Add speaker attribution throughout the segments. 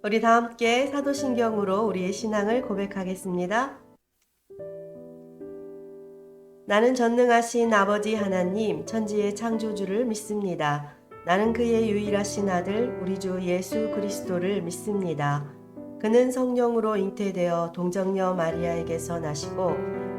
Speaker 1: 우리 다 함께 사도신경으로 우리의 신앙을 고백하겠습니다. 나는 전능하신 아버지 하나님, 천지의 창조주를 믿습니다. 나는 그의 유일하신 아들, 우리 주 예수 그리스도를 믿습니다. 그는 성령으로 잉태되어 동정녀 마리아에게서 나시고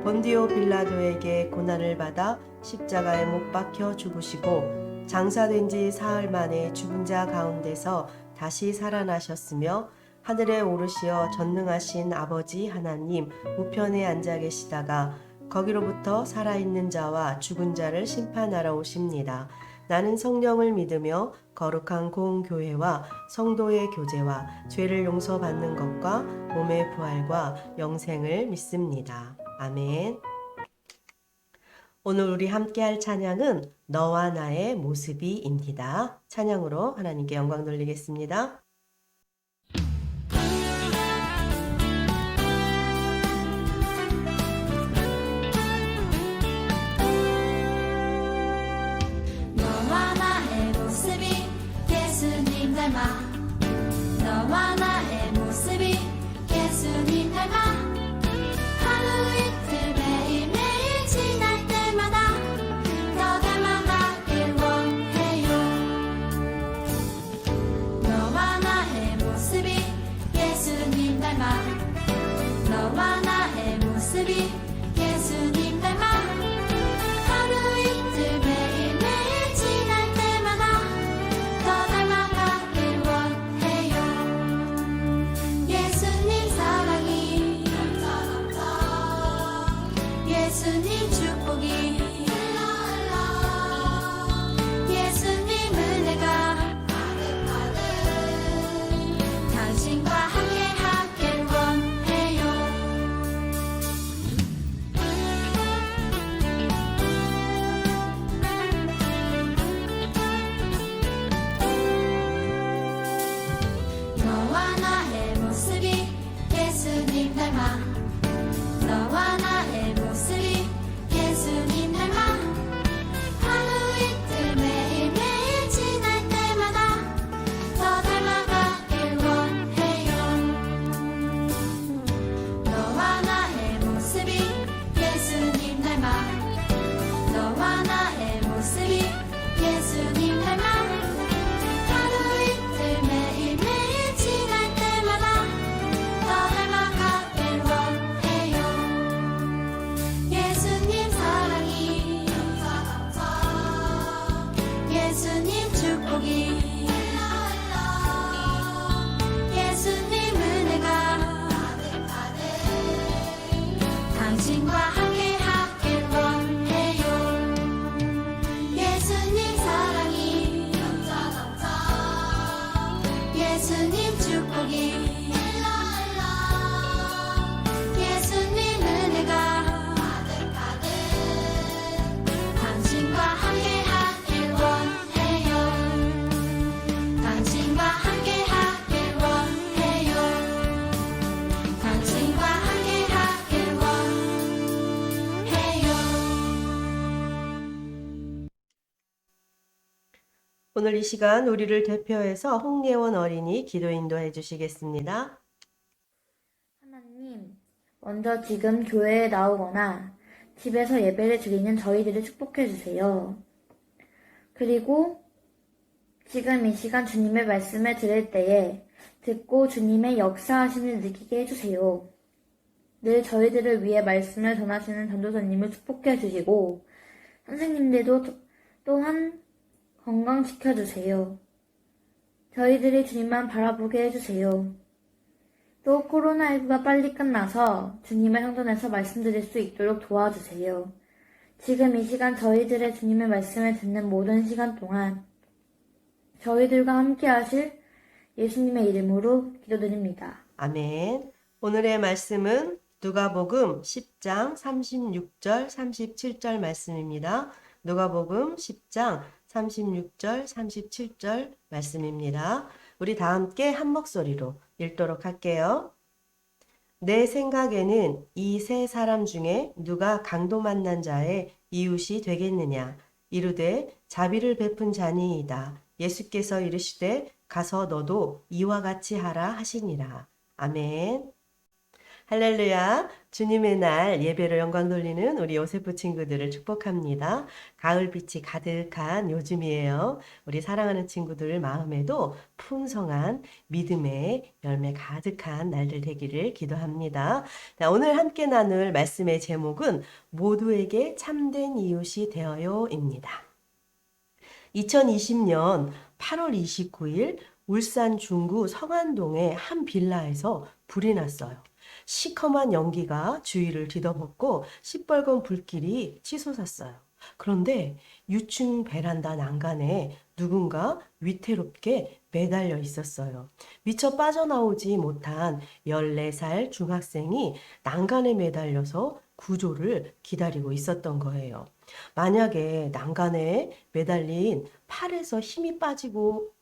Speaker 1: 본디오 빌라도에게 고난을 받아 십자가에 못 박혀 죽으시고 장사된 지 사흘 만에 죽은 자 가운데서 다시 살아나셨으며 하늘에 오르시어 전능하신 아버지 하나님 우편에 앉아 계시다가 거기로부터 살아있는 자와 죽은 자를 심판하러 오십니다. 나는 성령을 믿으며 거룩한 공교회와 성도의 교제와 죄를 용서받는 것과 몸의 부활과 영생을 믿습니다. 아멘. 오늘 우리 함께할 찬양은 너와 나의 모습이입니다. 찬양으로 하나님께 영광 돌리겠습니다.
Speaker 2: 너와 나의 모습이 예수님 닮아 너와 나의 모습이 예수님 닮아 하루 이틀 매일매일 지날 때마다 더 닮아가길 원해요. 너와 나의 모습이 예수님 닮아 너와 나의 모습이 예수님 닮아 하루 이틀 매일매일 지날 때마다 더 닮아가길 원해요. 예수님 사랑이 예수님 축복이 예수님 은혜가 당신과 함께 하길 원해요. 너와 나의 모습이 예수님 닮아 너와 나의 모습이 예수님 닮아 하루 이틀 매일매일 지날 때마다 더 닮아가길 원해요. 너와 나의 모습이 예수님 닮아 너와 나의 모습이 예수님 닮아 하루 이틀 매일매일 지날 때마다 더 닮아가길 원해요. 예수님 사랑이 예수님 축복이 예수님 은혜가 당신과 함께 하길 원해요. 예수님 사랑이 예수님 축복이 예수님 은혜가 당신과 함께 하길 원해요. 당신과 함께 하길 원해요. 당신과 함께 하길 원해요.
Speaker 1: 오늘 이 시간 우리를 대표해서 홍예원 어린이 기도 인도해 주시겠습니다.
Speaker 3: 하나님, 먼저 지금 교회에 나오거나 집에서 예배를 드리는 저희들을 축복해 주세요. 그리고 지금 이 시간 주님의 말씀을 들을 때에 듣고 주님의 역사하심을 느끼게 해주세요. 늘 저희들을 위해 말씀을 전하시는 전도사님을 축복해 주시고 선생님들도 또한 건강시켜주세요. 저희들이 주님만 바라보게 해주세요. 또 코로나19가 빨리 끝나서 주님의 성전에서 말씀드릴 수 있도록 도와주세요. 지금 이 시간 저희들의 주님의 말씀을 듣는 모든 시간 동안 저희들과 함께 하실 예수님의 이름으로 기도드립니다.
Speaker 1: 아멘. 오늘의 말씀은 누가복음 10장 36절 37절 말씀입니다. 누가복음 10장 36절 37절 말씀입니다. 우리 다 함께 한 목소리로 읽도록 할게요. 내 생각에는 이 세 사람 중에 누가 강도 만난 자의 이웃이 되겠느냐? 이르되 자비를 베푼 자니이다. 예수께서 이르시되 가서 너도 이와 같이 하라 하시니라. 아멘. 할렐루야. 주님의 날 예배로 영광 돌리는 우리 요세프 친구들을 축복합니다. 가을빛이 가득한 요즘이에요. 우리 사랑하는 친구들 마음에도 풍성한 믿음의 열매 가득한 날들 되기를 기도합니다. 자, 오늘 함께 나눌 말씀의 제목은 모두에게 참된 이웃이 되어요입니다. 2020년 8월 29일 울산 중구 성안동의 한 빌라에서 불이 났어요. 시커먼 연기가 주위를 뒤덮었고 시뻘건 불길이 치솟았어요. 그런데 유층 베란다 난간에 누군가 위태롭게 매달려 있었어요. 미처 빠져나오지 못한 14살 중학생이 난간에 매달려서 구조를 기다리고 있었던 거예요. 만약에 난간에 매달린 팔에서 힘이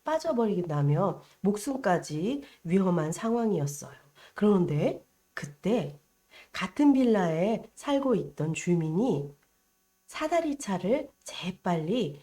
Speaker 1: 빠져버린다면 목숨까지 위험한 상황이었어요. 그런데 그때 같은 빌라에 살고 있던 주민이 사다리차를 재빨리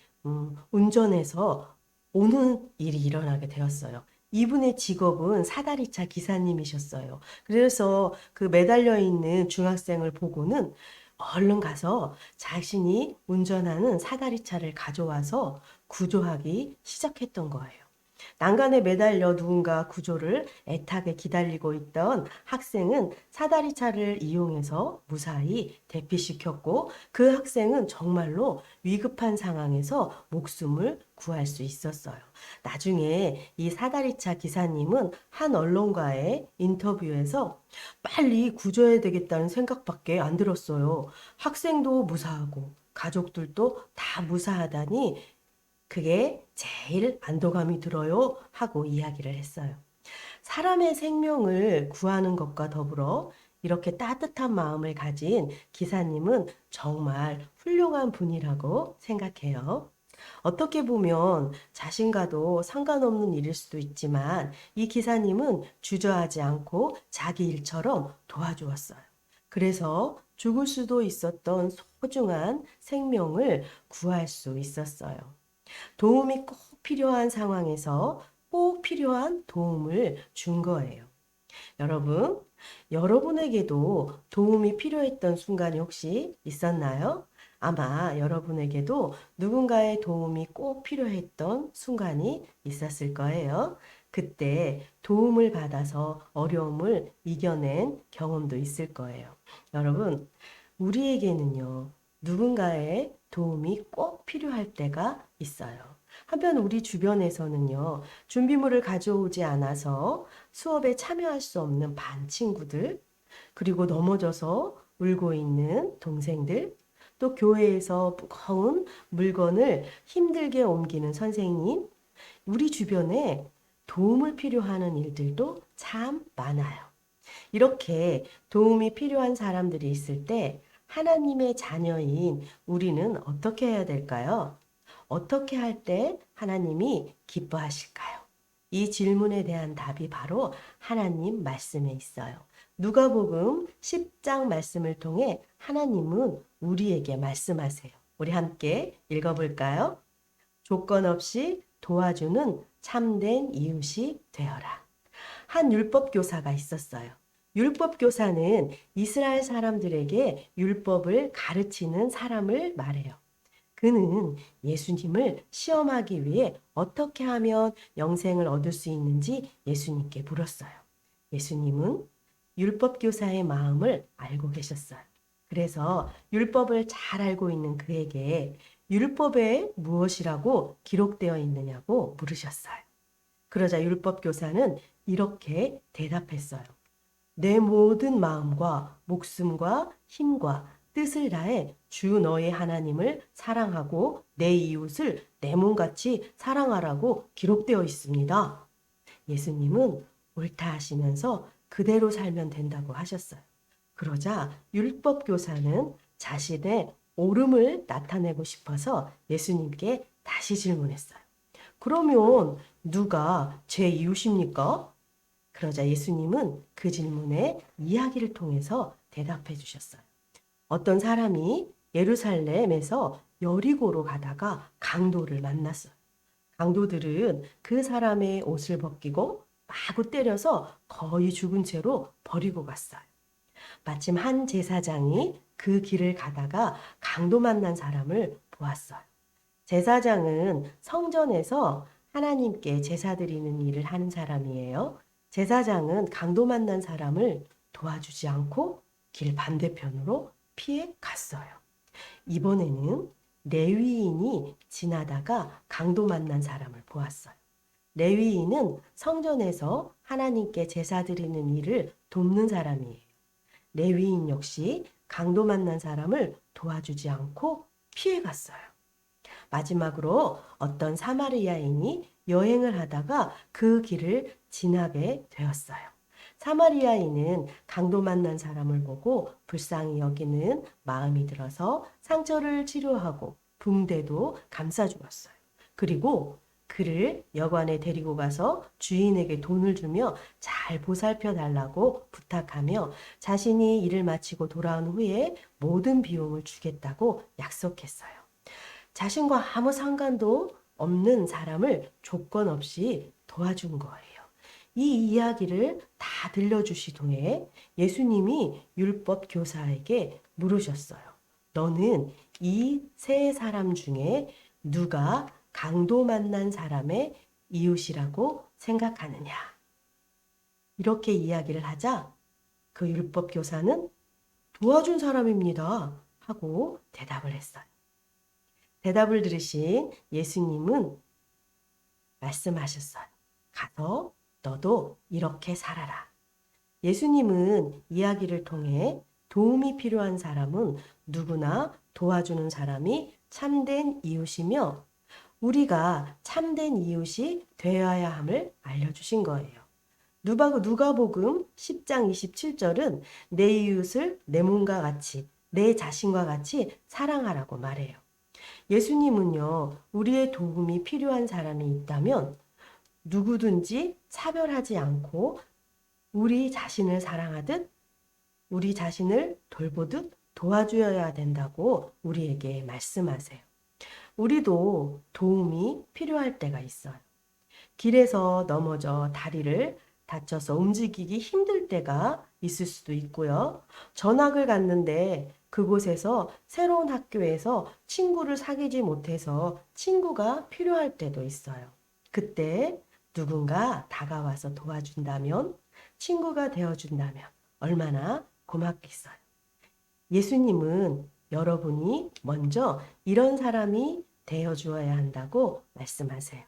Speaker 1: 운전해서 오는 일이 일어나게 되었어요. 이분의 직업은 사다리차 기사님이셨어요. 그래서 그 매달려 있는 중학생을 보고는 얼른 가서 자신이 운전하는 사다리차를 가져와서 구조하기 시작했던 거예요. 난간에 매달려 누군가 구조를 애타게 기다리고 있던 학생은 사다리차를 이용해서 무사히 대피시켰고 그 학생은 정말로 위급한 상황에서 목숨을 구할 수 있었어요. 나중에 이 사다리차 기사님은 한 언론과의 인터뷰에서 빨리 구조해야 되겠다는 생각밖에 안 들었어요. 학생도 무사하고 가족들도 다 무사하다니 그게 제일 안도감이 들어요 하고 이야기를 했어요. 사람의 생명을 구하는 것과 더불어 이렇게 따뜻한 마음을 가진 기사님은 정말 훌륭한 분이라고 생각해요. 어떻게 보면 자신과도 상관없는 일일 수도 있지만 이 기사님은 주저하지 않고 자기 일처럼 도와주었어요. 그래서 죽을 수도 있었던 소중한 생명을 구할 수 있었어요. 도움이 꼭 필요한 상황에서 꼭 필요한 도움을 준 거예요. 여러분, 여러분에게도 도움이 필요했던 순간이 혹시 있었나요? 아마 여러분에게도 누군가의 도움이 꼭 필요했던 순간이 있었을 거예요. 그때 도움을 받아서 어려움을 이겨낸 경험도 있을 거예요. 여러분, 우리에게는요, 누군가의 도움이 꼭 필요할 때가 있어요. 한편 우리 주변에서는요, 준비물을 가져오지 않아서 수업에 참여할 수 없는 반 친구들, 그리고 넘어져서 울고 있는 동생들, 또 교회에서 무거운 물건을 힘들게 옮기는 선생님, 우리 주변에 도움을 필요하는 일들도 참 많아요. 이렇게 도움이 필요한 사람들이 있을 때 하나님의 자녀인 우리는 어떻게 해야 될까요? 어떻게 할 때 하나님이 기뻐하실까요? 이 질문에 대한 답이 바로 하나님 말씀에 있어요. 누가복음 10장 말씀을 통해 하나님은 우리에게 말씀하세요. 우리 함께 읽어볼까요? 조건 없이 도와주는 참된 이웃이 되어라. 한 율법 교사가 있었어요. 율법 교사는 이스라엘 사람들에게 율법을 가르치는 사람을 말해요. 그는 예수님을 시험하기 위해 어떻게 하면 영생을 얻을 수 있는지 예수님께 물었어요. 예수님은 율법 교사의 마음을 알고 계셨어요. 그래서 율법을 잘 알고 있는 그에게 율법에 무엇이라고 기록되어 있느냐고 물으셨어요. 그러자 율법 교사는 이렇게 대답했어요. 내 모든 마음과 목숨과 힘과 뜻을 다해 주 너의 하나님을 사랑하고 내 이웃을 내 몸같이 사랑하라고 기록되어 있습니다. 예수님은 옳다 하시면서 그대로 살면 된다고 하셨어요. 그러자 율법 교사는 자신의 옳음을 나타내고 싶어서 예수님께 다시 질문했어요. 그러면 누가 제 이웃입니까? 그러자 예수님은 그 질문에 이야기를 통해서 대답해 주셨어요. 어떤 사람이 예루살렘에서 여리고로 가다가 강도를 만났어요. 강도들은 그 사람의 옷을 벗기고 마구 때려서 거의 죽은 채로 버리고 갔어요. 마침 한 제사장이 그 길을 가다가 강도 만난 사람을 보았어요. 제사장은 성전에서 하나님께 제사 드리는 일을 하는 사람이에요. 제사장은 강도 만난 사람을 도와주지 않고 길 반대편으로 피해 갔어요. 이번에는 레위인이 지나다가 강도 만난 사람을 보았어요. 레위인은 성전에서 하나님께 제사 드리는 일을 돕는 사람이에요. 레위인 역시 강도 만난 사람을 도와주지 않고 피해 갔어요. 마지막으로 어떤 사마리아인이 여행을 하다가 그 길을 지나게 되었어요. 사마리아인은 강도 만난 사람을 보고 불쌍히 여기는 마음이 들어서 상처를 치료하고 붕대도 감싸주었어요. 그리고 그를 여관에 데리고 가서 주인에게 돈을 주며 잘 보살펴 달라고 부탁하며 자신이 일을 마치고 돌아온 후에 모든 비용을 주겠다고 약속했어요. 자신과 아무 상관도 없는 사람을 조건 없이 도와준 거예요. 이 이야기를 다 들려주신 후에 예수님이 율법 교사에게 물으셨어요. 너는 이 세 사람 중에 누가 강도 만난 사람의 이웃이라고 생각하느냐? 이렇게 이야기를 하자 그 율법 교사는 도와준 사람입니다 하고 대답을 했어요. 대답을 들으신 예수님은 말씀하셨어요. 가서 너도 이렇게 살아라. 예수님은 이야기를 통해 도움이 필요한 사람은 누구나 도와주는 사람이 참된 이웃이며 우리가 참된 이웃이 되어야 함을 알려주신 거예요. 누가복음 10장 27절은 내 이웃을 내 몸과 같이, 내 자신과 같이 사랑하라고 말해요. 예수님은요, 우리의 도움이 필요한 사람이 있다면 누구든지 차별하지 않고 우리 자신을 사랑하듯 우리 자신을 돌보듯 도와줘야 된다고 우리에게 말씀하세요. 우리도 도움이 필요할 때가 있어요. 길에서 넘어져 다리를 다쳐서 움직이기 힘들 때가 있을 수도 있고요. 전학을 갔는데 그곳에서 새로운 학교에서 친구를 사귀지 못해서 친구가 필요할 때도 있어요. 그때 누군가 다가와서 도와준다면, 친구가 되어준다면 얼마나 고맙겠어요. 예수님은 여러분이 먼저 이런 사람이 되어주어야 한다고 말씀하세요.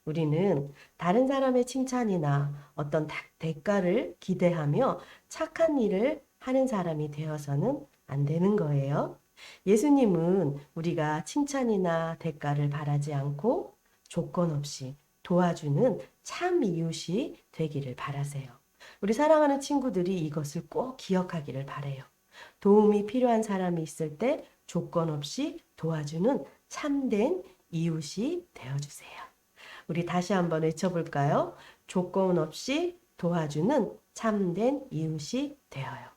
Speaker 1: 우리는 다른 사람의 칭찬이나 어떤 대가를 기대하며 착한 일을 하는 사람이 되어서는 안 되는 거예요. 예수님은 우리가 칭찬이나 대가를 바라지 않고 조건 없이 도와주는 참 이웃이 되기를 바라세요. 우리 사랑하는 친구들이 이것을 꼭 기억하기를 바라요. 도움이 필요한 사람이 있을 때 조건 없이 도와주는 참된 이웃이 되어주세요. 우리 다시 한번 외쳐볼까요? 조건 없이 도와주는 참된 이웃이 되어요.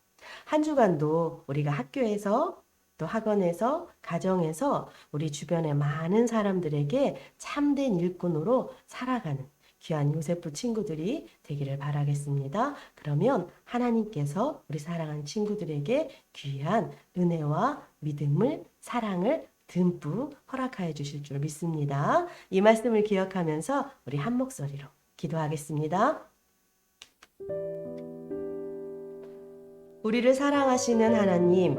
Speaker 1: 한 주간도 우리가 학교에서 또 학원에서 가정에서 우리 주변의 많은 사람들에게 참된 일꾼으로 살아가는 귀한 요세프 친구들이 되기를 바라겠습니다. 그러면 하나님께서 우리 사랑하는 친구들에게 귀한 은혜와 믿음을, 사랑을 듬뿍 허락하여 주실 줄 믿습니다. 이 말씀을 기억하면서 우리 한 목소리로 기도하겠습니다. 우리를 사랑하시는 하나님,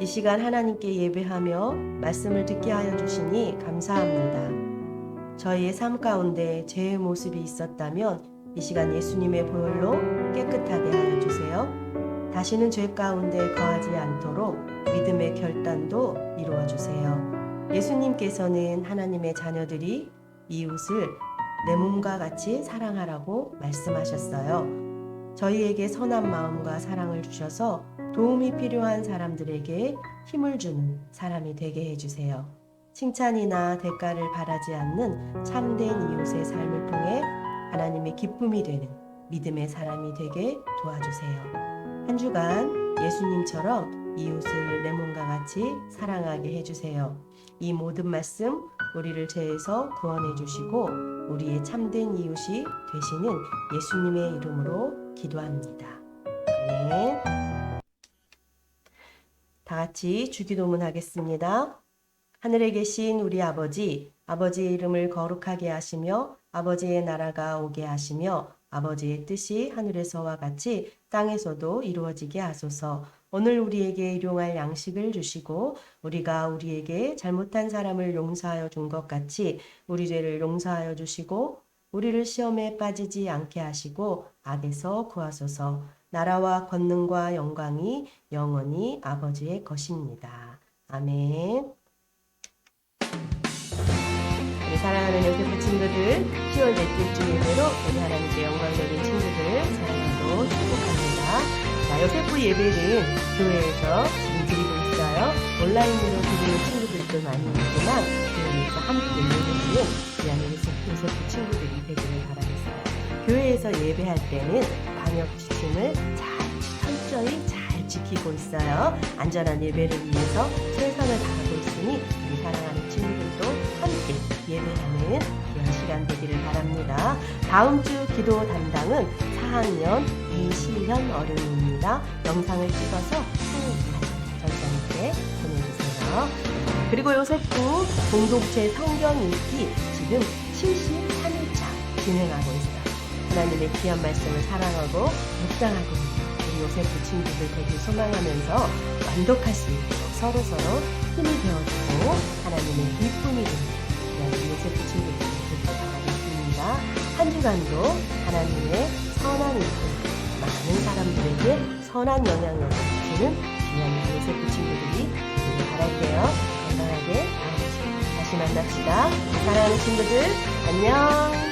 Speaker 1: 이 시간 하나님께 예배하며 말씀을 듣게 하여 주시니 감사합니다. 저희의 삶 가운데 죄의 모습이 있었다면 이 시간 예수님의 보혈로 깨끗하게 하여 주세요. 다시는 죄 가운데 거하지 않도록 믿음의 결단도 이루어 주세요. 예수님께서는 하나님의 자녀들이 이웃을 내 몸과 같이 사랑하라고 말씀하셨어요. 저희에게 선한 마음과 사랑을 주셔서 도움이 필요한 사람들에게 힘을 주는 사람이 되게 해주세요. 칭찬이나 대가를 바라지 않는 참된 이웃의 삶을 통해 하나님의 기쁨이 되는 믿음의 사람이 되게 도와주세요. 한 주간 예수님처럼 이웃을 내 몸과 같이 사랑하게 해주세요. 이 모든 말씀 우리를 죄에서 구원해 주시고 우리의 참된 이웃이 되시는 예수님의 이름으로 기도합니다. 아멘. 다 같이 주기도문 하겠습니다. 하늘에 계신 우리 아버지, 아버지의 이름을 거룩하게 하시며 아버지의 나라가 오게 하시며 아버지의 뜻이 하늘에서와 같이 땅에서도 이루어지게 하소서. 오늘 우리에게 일용할 양식을 주시고 우리가 우리에게 잘못한 사람을 용서하여 준 것 같이 우리 죄를 용서하여 주시고 우리를 시험에 빠지지 않게 하시고 악에서 구하소서. 나라와 권능과 영광이 영원히 아버지의 것입니다. 아멘. 우리 사랑하는 요셉부 친구들, 10월 넷째 주 예배로 우리 하나님께 영광적인 친구들을 사랑하고 축복합니다. 자, 요셉부 예배는 교회에서 지금 드리고 있어요. 온라인으로 드리는 친구들도 많이 있지만 교회에서 함께 예배드리는 귀한 요셉부 친구들이 되기를 바라겠어요. 교회에서 예배할 때는 방역 지침을 철저히 잘 지키고 있어요. 안전한 예배를 위해서 최선을 다하고 있으니 우리 사랑하는 친구들도 함께 예배하는 귀한 시간 되기를 바랍니다. 다음 주 기도 담당은 4학년 이시현 어른입니다. 영상을 찍어서 전사님께 보내주세요. 그리고 요셉부 공동체 성경 읽기 지금 73일차 진행하고 있어요. 하나님의 귀한 말씀을 사랑하고 묵상하고 있는 우리 요셉부 친구들 되길 소망하면서 완독할 수 있도록 서로서로 힘을 배워주고 하나님의 기쁨이 되는 우리 요셉부 친구들 되길 바라겠습니다. 한 주간도 하나님의 선한 일들, 많은 사람들에게 선한 영향력을 주는 귀한 요셉부 친구들이 되길 바랄게요. 건강하게 다음 주 다시 만납시다. 사랑하는 친구들, 안녕.